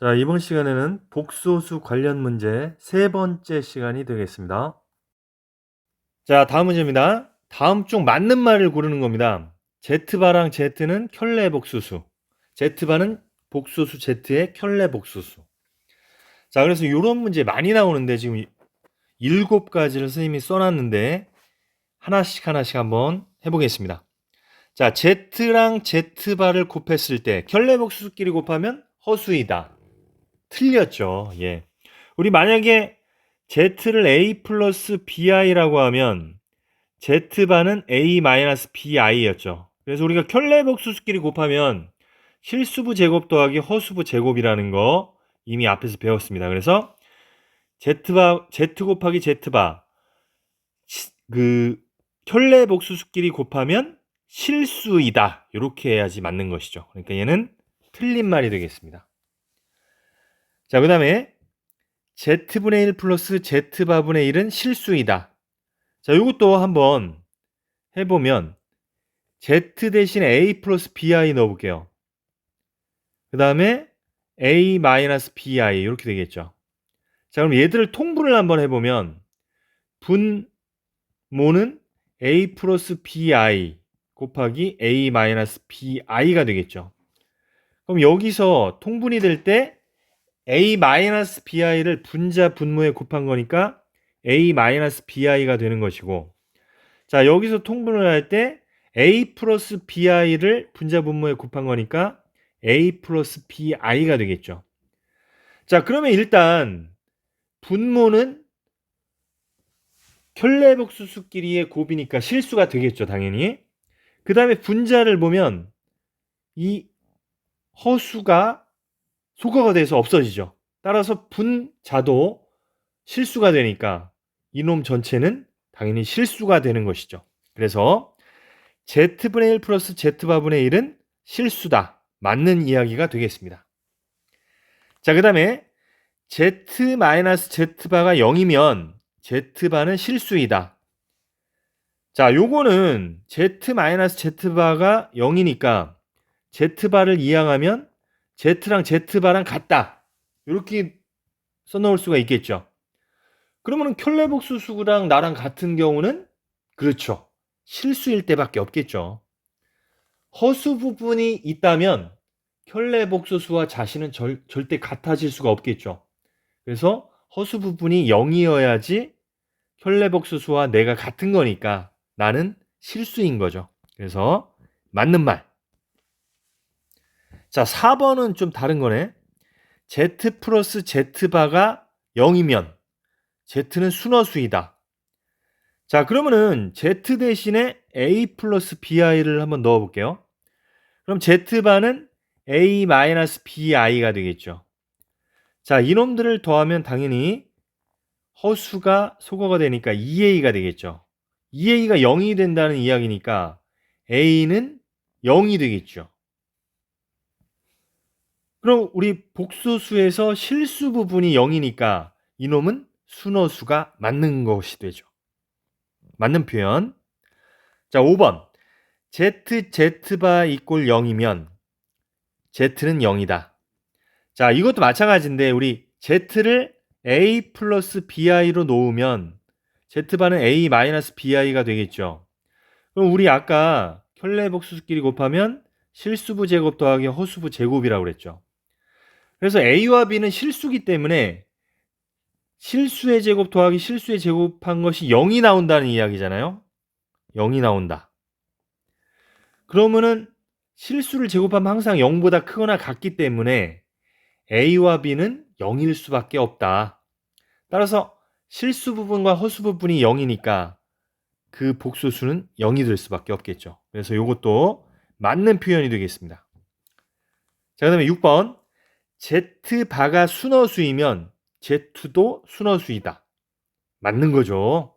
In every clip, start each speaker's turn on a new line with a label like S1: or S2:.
S1: 자, 이번 시간에는 복소수 관련 문제 세 번째 시간이 되겠습니다. 자, 다음 문제입니다. 다음 중 맞는 말을 고르는 겁니다. Z바랑 Z는 켤레 복소수. Z바는 복소수 Z의 켤레 복소수. 자, 그래서 이런 문제 많이 나오는데 지금 7가지를 선생님이 써놨는데 하나씩 한번 해보겠습니다. 자, Z랑 Z바를 곱했을 때 켤레 복소수끼리 곱하면 허수이다. 틀렸죠. 예. 우리 만약에 Z를 A 플러스 BI라고 하면 Z반은 A 마이너스 BI였죠. 그래서 우리가 켤레복수수끼리 곱하면 실수부 제곱 더하기 허수부 제곱이라는 거 이미 앞에서 배웠습니다. 그래서 Z바, Z 곱하기 Z바 그 켤레복수수끼리 곱하면 실수이다. 이렇게 해야지 맞는 것이죠. 그러니까 얘는 틀린 말이 되겠습니다. 자, 그 다음에 Z분의 1 플러스 Z바분의 1은 실수이다. 자, 이것도 한번 해보면 Z 대신에 A 플러스 BI 넣어볼게요. 그 다음에 A 마이너스 BI 이렇게 되겠죠. 자, 그럼 얘들을 통분을 한번 해보면 분모는 A 플러스 BI 곱하기 A 마이너스 BI가 되겠죠. 그럼 여기서 통분이 될 때 A 마이너스 BI를 분자 분모에 곱한 거니까 A 마이너스 BI가 되는 것이고, 자, 여기서 통분을 할 때 A 플러스 BI를 분자 분모에 곱한 거니까 A 플러스 BI가 되겠죠. 자, 그러면 일단 분모는 켤레복수수끼리의 곱이니까 실수가 되겠죠, 당연히. 그 다음에 분자를 보면 이 허수가 소거가 돼서 없어지죠. 따라서 분자도 실수가 되니까 이놈 전체는 당연히 실수가 되는 것이죠. 그래서 Z분의 1 플러스 Z바분의 1은 실수다. 맞는 이야기가 되겠습니다. 자, 그 다음에 Z-Z바가 0이면 Z바는 실수이다. 자, 요거는 Z-Z바가 0이니까 Z바를 이항하면 Z랑 Z바랑 같다. 이렇게 써놓을 수가 있겠죠. 그러면 켤레복수수랑 나랑 같은 경우는 그렇죠. 실수일 때밖에 없겠죠. 허수 부분이 있다면 켤레복소수와 자신은 절대 같아질 수가 없겠죠. 그래서 허수 부분이 0이어야지 켤레복소수와 내가 같은 거니까 나는 실수인 거죠. 그래서 맞는 말. 자, 4번은 좀 다른 거네. Z 플러스 Z바가 0이면 Z는 순허수이다. 자, 그러면은 Z 대신에 A 플러스 BI를 한번 넣어볼게요. 그럼 Z바는 A 마이너스 BI가 되겠죠. 자, 이놈들을 더하면 당연히 허수가 소거가 되니까 2A가 되겠죠. 2A가 0이 된다는 이야기니까 A는 0이 되겠죠. 그럼 우리 복소수에서 실수 부분이 0이니까 이놈은 순허수가 맞는 것이 되죠. 맞는 표현. 자, 5번. Z바 이꼴 0이면 Z는 0이다. 자, 이것도 마찬가지인데 우리 Z를 A 플러스 BI로 놓으면 Z바는 A 마이너스 BI가 되겠죠. 그럼 우리 아까 켤레복수끼리 곱하면 실수부 제곱 더하기 허수부 제곱이라고 그랬죠. 그래서 A와 B는 실수기 때문에 실수의 제곱 더하기 실수의 제곱한 것이 0이 나온다는 이야기잖아요. 0이 나온다. 그러면은 실수를 제곱하면 항상 0보다 크거나 같기 때문에 A와 B는 0일 수밖에 없다. 따라서 실수 부분과 허수 부분이 0이니까 그 복소수는 0이 될 수밖에 없겠죠. 그래서 이것도 맞는 표현이 되겠습니다. 자, 그 다음에 6번. Z바가 순허수이면 Z도 순허수이다. 맞는 거죠.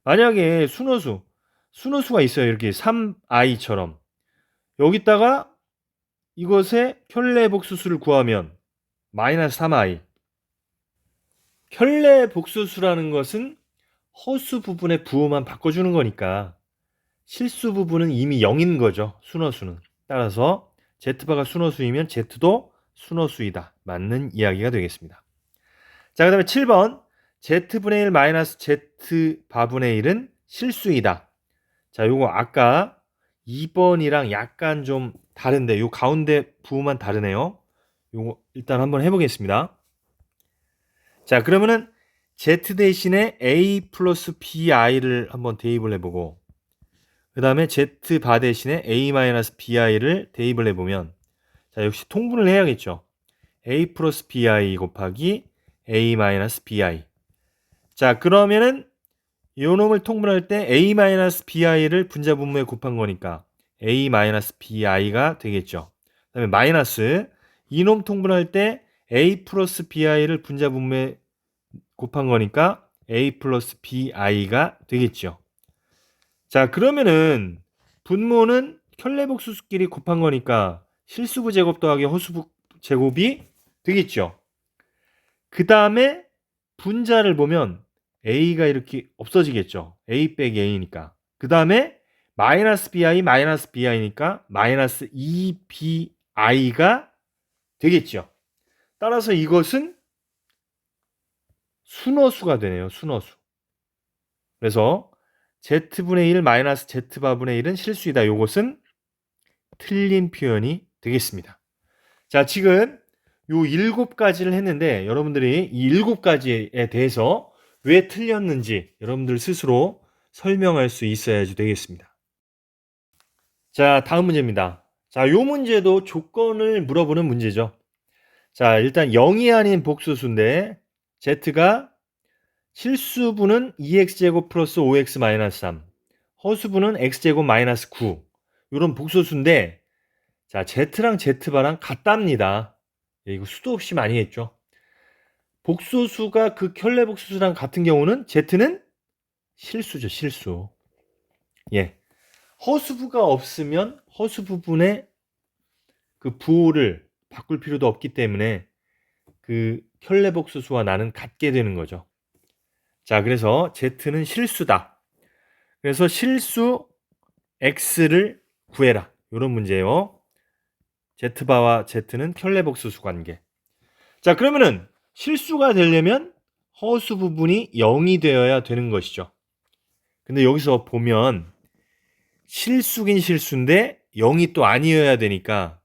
S1: 만약에 순허수가 있어요. 이렇게 3i처럼. 여기다가 이것의 켤레복수수를 구하면 마이너스 3i. 켤레복수수라는 것은 허수 부분의 부호만 바꿔주는 거니까 실수 부분은 이미 0인 거죠. 순허수는. 따라서 Z바가 순허수이면 Z도 순호수이다. 맞는 이야기가 되겠습니다. 자, 그 다음에 7번 z분의 1 마이너스 z바분의 1은 실수이다. 자, 요거 아까 2번이랑 약간 좀 다른데 요 가운데 부분만 다르네요. 요거 일단 한번 해보겠습니다. 자, 그러면은 z 대신에 a 플러스 bi를 한번 대입을 해보고 그 다음에 z바 대신에 a 마이너스 bi를 대입을 해보면 자, 역시 통분을 해야겠죠. a 플러스 bi 곱하기 a 마이너스 bi. 자, 그러면은 요 놈을 통분할 때 a 마이너스 bi를 분자 분모에 곱한 거니까 a 마이너스 bi가 되겠죠. 그 다음에 마이너스 이놈 통분할 때 a 플러스 bi를 분자 분모에 곱한 거니까 a 플러스 bi가 되겠죠. 자, 그러면은 분모는 켤레복수수끼리 곱한 거니까 실수부 제곱 더하기 허수부 제곱이 되겠죠. 그 다음에 분자를 보면 a가 이렇게 없어지겠죠. a 빼기 a니까. 그 다음에 마이너스 bi니까 마이너스 2bi가 되겠죠. 따라서 이것은 순호수가 되네요. 순호수. 그래서 z분의 1 마이너스 z바분의 1은 실수이다. 이것은 틀린 표현이 되겠습니다. 자, 지금 요 7가지를 했는데 여러분들이 이 7가지에 대해서 왜 틀렸는지 여러분들 스스로 설명할 수 있어야지 되겠습니다. 자, 다음 문제입니다. 자, 요 문제도 조건을 물어보는 문제죠. 자, 일단 0이 아닌 복수수인데 z가 실수분은 2x제곱 플러스 5x 마이너스 3 허수분은 x제곱 마이너스 9 이런 복소수인데 자, z랑 z바랑 같답니다. 이거 수도 없이 많이 했죠. 복소수가 그 켤레복소수랑 같은 경우는 z는 실수죠. 실수. 예. 허수부가 없으면 허수 부분의 그 부호를 바꿀 필요도 없기 때문에 그 켤레복소수와 나는 같게 되는 거죠. 자, 그래서 z는 실수다. 그래서 실수 x를 구해라. 이런 문제예요. z바와 z는 켤레복수수 관계. 자, 그러면은 실수가 되려면 허수 부분이 0이 되어야 되는 것이죠. 근데 여기서 보면 실수긴 실수인데 0이 또 아니어야 되니까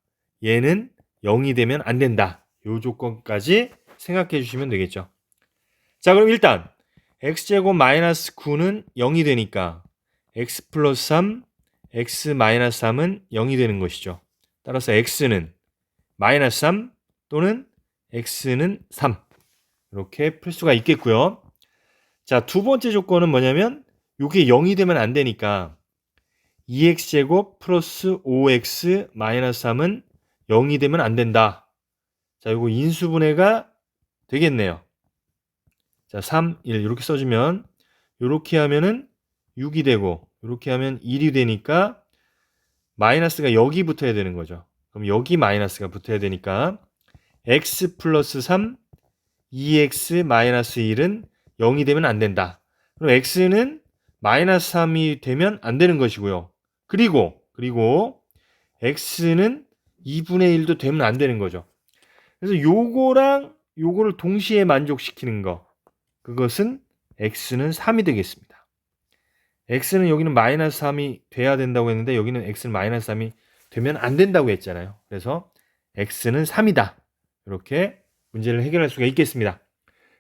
S1: 얘는 0이 되면 안 된다. 요 조건까지 생각해 주시면 되겠죠. 자, 그럼 일단 x제곱 마이너스 9는 0이 되니까 x 플러스 3, x 마이너스 3은 0이 되는 것이죠. 따라서 x는 마이너스 3 또는 x는 3 이렇게 풀 수가 있겠고요. 자, 두 번째 조건은 뭐냐면 이게 0이 되면 안 되니까 2x제곱 플러스 5x 마이너스 3은 0이 되면 안 된다. 자, 이거 인수분해가 되겠네요. 자, 3, 1 이렇게 써주면 이렇게 하면은 6이 되고 이렇게 하면 1이 되니까 마이너스가 여기 붙어야 되는 거죠. 그럼 여기 마이너스가 붙어야 되니까 x 플러스 3, 2x 마이너스 1은 0이 되면 안 된다. 그럼 x는 마이너스 3이 되면 안 되는 것이고요. 그리고 x는 2분의 1도 되면 안 되는 거죠. 그래서 요거랑 요거를 동시에 만족시키는 거. 그것은 x는 3이 되겠습니다. x는 여기는 마이너스 3이 돼야 된다고 했는데 여기는 x는 마이너스 3이 되면 안 된다고 했잖아요. 그래서 x는 3이다. 이렇게 문제를 해결할 수가 있겠습니다.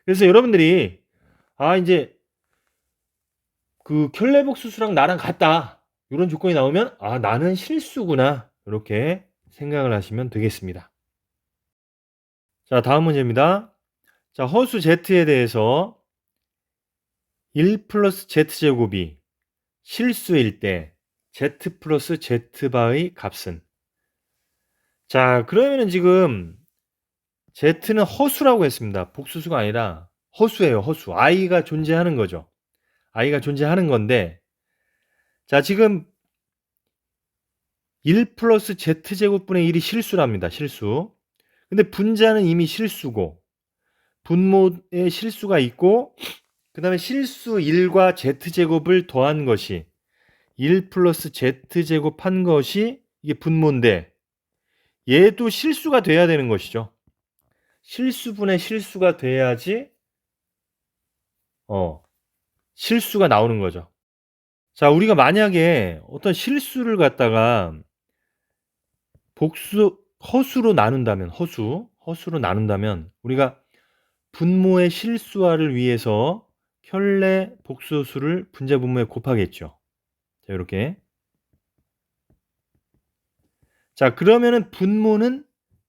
S1: 그래서 여러분들이 이제 그 켤레복수수랑 나랑 같다. 이런 조건이 나오면 나는 실수구나. 이렇게 생각을 하시면 되겠습니다. 자, 다음 문제입니다. 자, 허수 z에 대해서 1 플러스 z제곱이 실수일 때 z 플러스 z바의 값은 자, 그러면은 지금 z는 허수라고 했습니다. 복수수가 아니라 허수예요. 허수. i가 존재하는 거죠. i가 존재하는 건데 자, 지금 1 플러스 z제곱분의 1이 실수랍니다. 실수. 근데 분자는 이미 실수고 분모에 실수가 있고 그 다음에 실수 1과 z제곱을 더한 것이 1 플러스 z제곱 한 것이 이게 분모인데 얘도 실수가 돼야 되는 것이죠. 실수분의 실수가 돼야지 실수가 나오는 거죠. 자, 우리가 만약에 어떤 실수를 갖다가 허수로 나눈다면 허수로 나눈다면 우리가 분모의 실수화를 위해서 켤레 복소수를 분자 분모에 곱하겠죠. 자, 요렇게. 자, 그러면은 분모는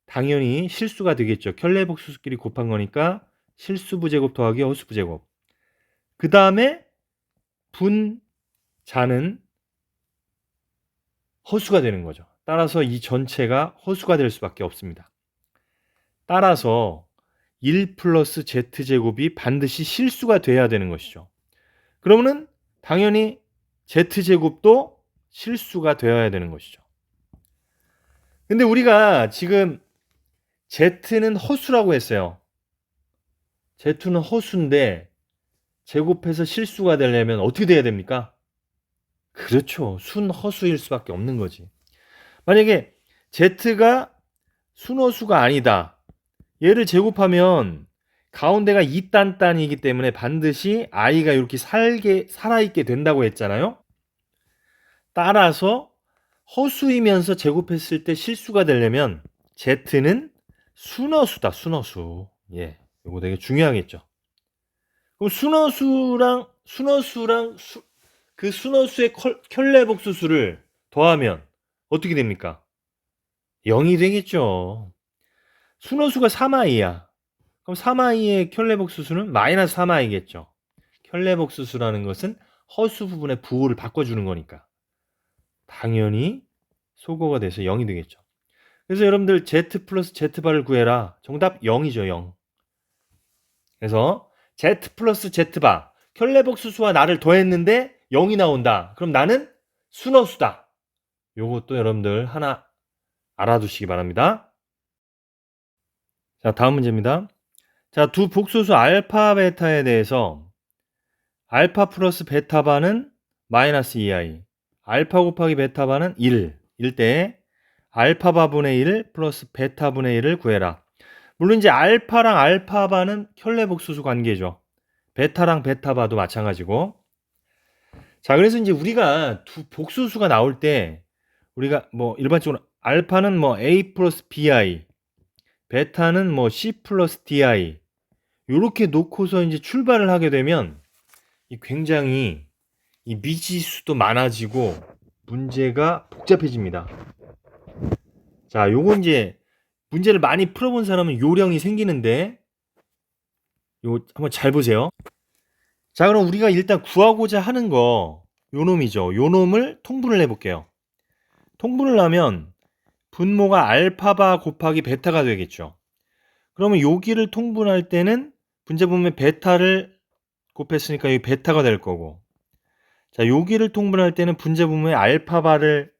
S1: 당연히 실수가 되겠죠. 켤레 복소수끼리 곱한 거니까 실수부 제곱 더하기 허수부 제곱. 그다음에 분자는 허수가 되는 거죠. 따라서 이 전체가 허수가 될 수밖에 없습니다. 따라서 1 플러스 z제곱이 반드시 실수가 돼야 되는 것이죠. 그러면은 당연히 z제곱도 실수가 되어야 되는 것이죠. 근데 우리가 지금 z는 허수라고 했어요. z는 허수인데 제곱해서 실수가 되려면 어떻게 돼야 됩니까? 그렇죠. 순허수일 수밖에 없는 거지. 만약에 z가 순허수가 아니다. 얘를 제곱하면 가운데가 2딴딴이기 때문에 반드시 i가 이렇게 살아있게 된다고 했잖아요. 따라서 허수이면서 제곱했을 때 실수가 되려면 z는 순허수다. 순허수. 예, 이거 되게 중요하겠죠. 그럼 순허수랑 그 순허수의 켤레복수수를 더하면 어떻게 됩니까? 0이 되겠죠. 순허수가 3i야. 그럼 3i의 켤레복수수는 마이너스 3i겠죠. 켤레복수수라는 것은 허수 부분의 부호를 바꿔주는 거니까 당연히 소거가 돼서 0이 되겠죠. 그래서 여러분들 z 플러스 z바를 구해라. 정답 0이죠. 0. 그래서 z 플러스 z바 켤레복수수와 나를 더했는데 0이 나온다. 그럼 나는 순허수다. 요것도 여러분들 하나 알아두시기 바랍니다. 자, 다음 문제입니다. 자, 두 복소수 알파 베타에 대해서 알파 플러스 베타바는 마이너스 2i, 알파 곱하기 베타바는 1일 때 알파바분의 1 플러스 베타분의 1을 구해라. 물론 이제 알파랑 알파바는 켤레 복소수 관계죠. 베타랑 베타바도 마찬가지고. 자, 그래서 이제 우리가 두 복소수가 나올 때 우리가 뭐 일반적으로 알파는 뭐 a 플러스 bi, 베타는 뭐 c 플러스 di 요렇게 놓고서 이제 출발을 하게 되면 굉장히 이 미지수도 많아지고 문제가 복잡해집니다. 자, 요거 이제 문제를 많이 풀어본 사람은 요령이 생기는데 요 한번 잘 보세요. 자, 그럼 우리가 일단 구하고자 하는 거 요놈이죠. 요놈을 통분을 해볼게요. 통분을 하면 분모가 알파바 곱하기 베타가 되겠죠. 그러면 여기를 통분할 때는 분자 분모에 베타를 곱했으니까 여기 베타가 될 거고, 자, 여기를 통분할 때는 분자 분모에 알파바를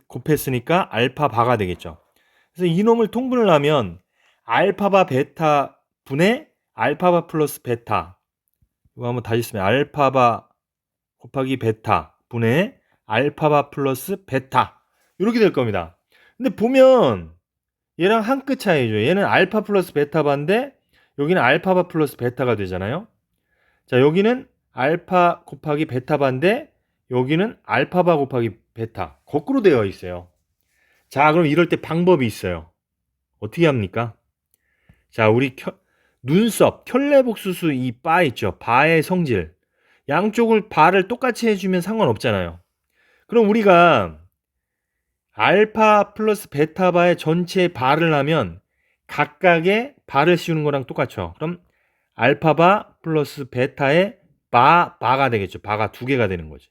S1: 곱했으니까 알파바가 되겠죠. 그래서 이놈을 통분을 하면 알파바 베타 분의 알파바 플러스 베타, 이거 한번 다시 쓰면 알파바 곱하기 베타 분의 알파바 플러스 베타 이렇게 될 겁니다. 근데 보면 얘랑 한 끗 차이죠. 얘는 알파 플러스 베타바인데 여기는 알파바 플러스 베타가 되잖아요. 자, 여기는 알파 곱하기 베타바인데 여기는 알파바 곱하기 베타 거꾸로 되어 있어요. 자, 그럼 이럴 때 방법이 있어요. 어떻게 합니까? 자, 우리 눈썹 켤레복수수 이 바 있죠. 바의 성질 양쪽을 바를 똑같이 해주면 상관없잖아요. 그럼 우리가 알파 플러스 베타바의 전체 바를 하면 각각의 바를 씌우는 거랑 똑같죠. 그럼 알파바 플러스 베타의 바가 되겠죠. 바가 두 개가 되는 거지.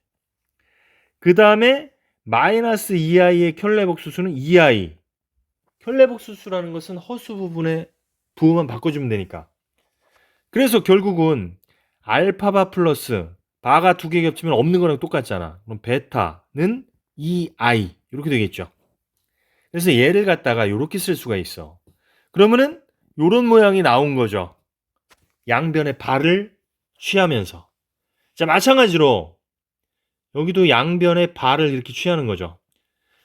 S1: 그 다음에 마이너스 2i의 켤레복수수는 2i. 켤레복수수라는 것은 허수 부분의 부호만 바꿔주면 되니까. 그래서 결국은 알파바 플러스 바가 두 개 겹치면 없는 거랑 똑같잖아. 그럼 베타는 2i 이렇게 되겠죠. 그래서 얘를 갖다가 이렇게 쓸 수가 있어. 그러면은 이런 모양이 나온 거죠. 양변의 바를 취하면서. 자, 마찬가지로 여기도 양변의 바를 이렇게 취하는 거죠.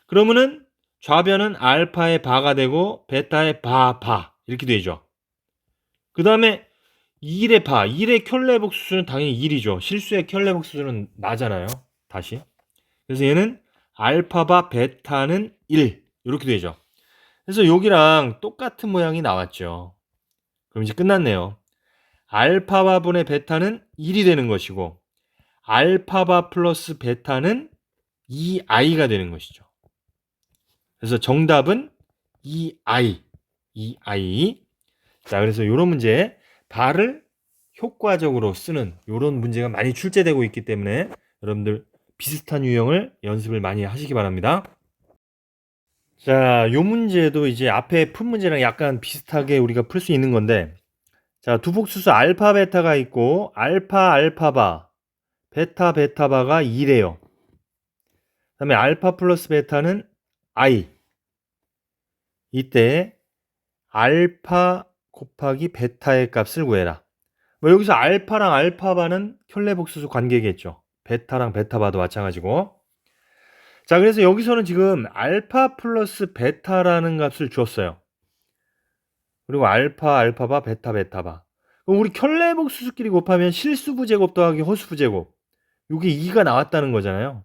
S1: 그러면은 좌변은 알파의 바가 되고 베타의 바 이렇게 되죠. 그 다음에 1의 바, 1의 켤레복수수는 당연히 1이죠. 실수의 켤레복수수는 나잖아요. 다시. 그래서 얘는 알파바 베타는 1 이렇게 되죠. 그래서 여기랑 똑같은 모양이 나왔죠. 그럼 이제 끝났네요. 알파바분의 베타는 1이 되는 것이고 알파바 플러스 베타는 2i가 되는 것이죠. 그래서 정답은 2i. 2i. 자, 그래서 이런 문제 바를 효과적으로 쓰는 이런 문제가 많이 출제되고 있기 때문에 여러분들 비슷한 유형을 연습을 많이 하시기 바랍니다. 자, 요 문제도 이제 앞에 푼 문제랑 약간 비슷하게 우리가 풀 수 있는 건데, 자, 두 복수수 알파 베타가 있고 알파 알파바 베타 베타바가 2래요. 그다음에 알파 플러스 베타는 i. 이때 알파 곱하기 베타의 값을 구해라. 뭐 여기서 알파랑 알파바는 켤레복수수 관계겠죠. 베타랑 베타바도 마찬가지고. 자, 그래서 여기서는 지금 알파 플러스 베타라는 값을 줬어요. 그리고 알파 알파바 베타 베타바. 그럼 우리 켤레복수수끼리 곱하면 실수부 제곱 더하기 허수부 제곱. 요게 2가 나왔다는 거잖아요.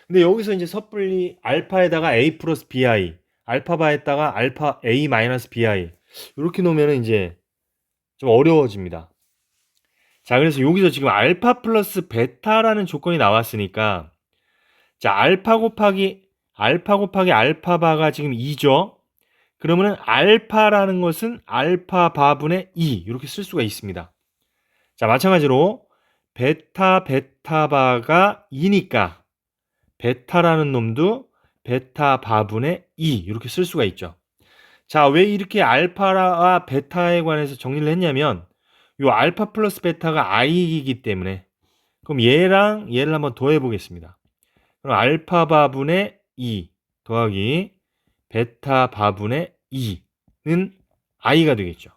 S1: 근데 여기서 이제 섣불리 알파에다가 a 플러스 bi, 알파바에다가 알파 a 마이너스 bi 이렇게 놓으면 이제 좀 어려워집니다. 자, 그래서 여기서 지금 알파 플러스 베타라는 조건이 나왔으니까, 자, 알파 곱하기 알파바가 지금 2죠. 그러면은 알파라는 것은 알파바분의 2 이렇게 쓸 수가 있습니다. 자, 마찬가지로 베타 베타바가 2니까 베타라는 놈도 베타바분의 2 이렇게 쓸 수가 있죠. 자, 왜 이렇게 알파와 베타에 관해서 정리를 했냐면 요 알파 플러스 베타가 i이기 때문에. 그럼 얘랑 얘를 한번 더해 보겠습니다. 그럼 알파바분의 2 더하기 베타바분의 2는 i가 되겠죠.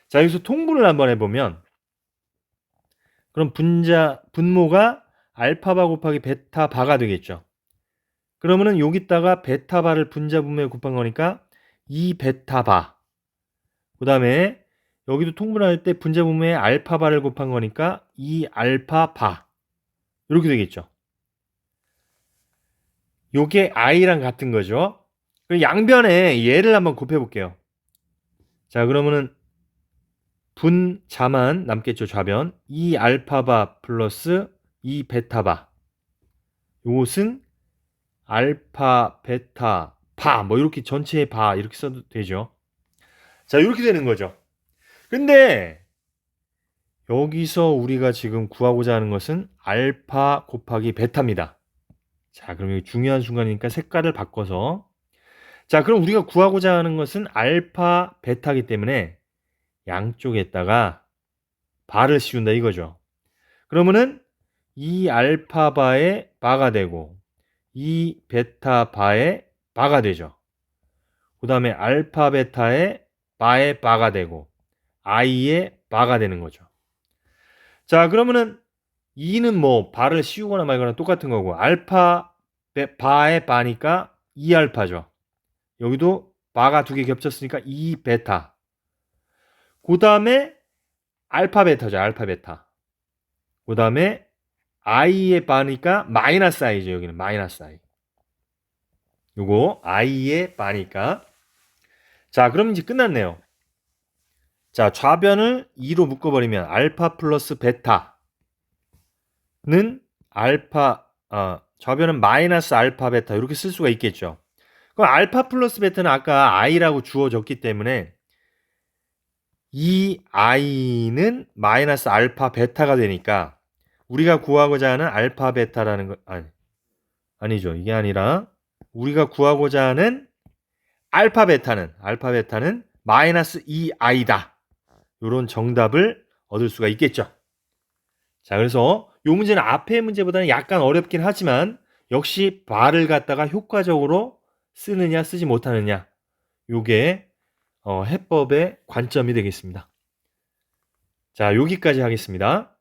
S1: 자, 여기서 통분을 한번 해보면, 그럼 분모가 알파바 곱하기 베타바가 되겠죠. 그러면은 여기다가 베타바를 분자 분모에 곱한 거니까 2베타바. 그 다음에 여기도 통분할 때 분자 분모에 알파바를 곱한 거니까 2알파바. 이렇게 되겠죠. 요게 i랑 같은 거죠. 그럼 양변에 얘를 한번 곱해 볼게요. 자, 그러면은 분자만 남겠죠. 좌변 2알파바 플러스 2베타바. 요것은 알파 베타 바 뭐 이렇게 전체의 바 이렇게 써도 되죠. 자, 이렇게 되는 거죠. 근데 여기서 우리가 지금 구하고자 하는 것은 알파 곱하기 베타입니다. 자, 그럼 여기 중요한 순간이니까 색깔을 바꿔서, 자, 그럼 우리가 구하고자 하는 것은 알파 베타이기 때문에 양쪽에다가 바를 씌운다 이거죠. 그러면은 이 알파바의 바가 되고 이 베타바의 바가 되죠. 그 다음에 알파 베타의 바의 바가 되고 i의 바가 되는 거죠. 자, 그러면은 2는 뭐 바를 씌우거나 말거나 똑같은 거고 알파 바의 바니까 2알파죠. 여기도 바가 두 개 겹쳤으니까 2베타. 그 다음에 알파 베타죠. 알파 베타. 그 다음에 i의 바니까 마이너스 i죠. 여기는 마이너스 i. 요거 i의 바니까. 자, 그럼 이제 끝났네요. 자, 좌변을 2로 묶어버리면 알파 플러스 베타는 좌변은 마이너스 알파 베타 이렇게 쓸 수가 있겠죠. 그럼 알파 플러스 베타는 아까 i라고 주어졌기 때문에 이 i는 마이너스 알파 베타가 되니까 우리가 구하고자 하는 알파 베타라는 거 아니죠. 이게 아니라 우리가 구하고자 하는 알파 베타는 마이너스 2i다. 이런 정답을 얻을 수가 있겠죠. 자, 그래서 이 문제는 앞의 문제보다는 약간 어렵긴 하지만 역시 바를 갖다가 효과적으로 쓰느냐 쓰지 못하느냐, 요게 해법의 관점이 되겠습니다. 자, 여기까지 하겠습니다.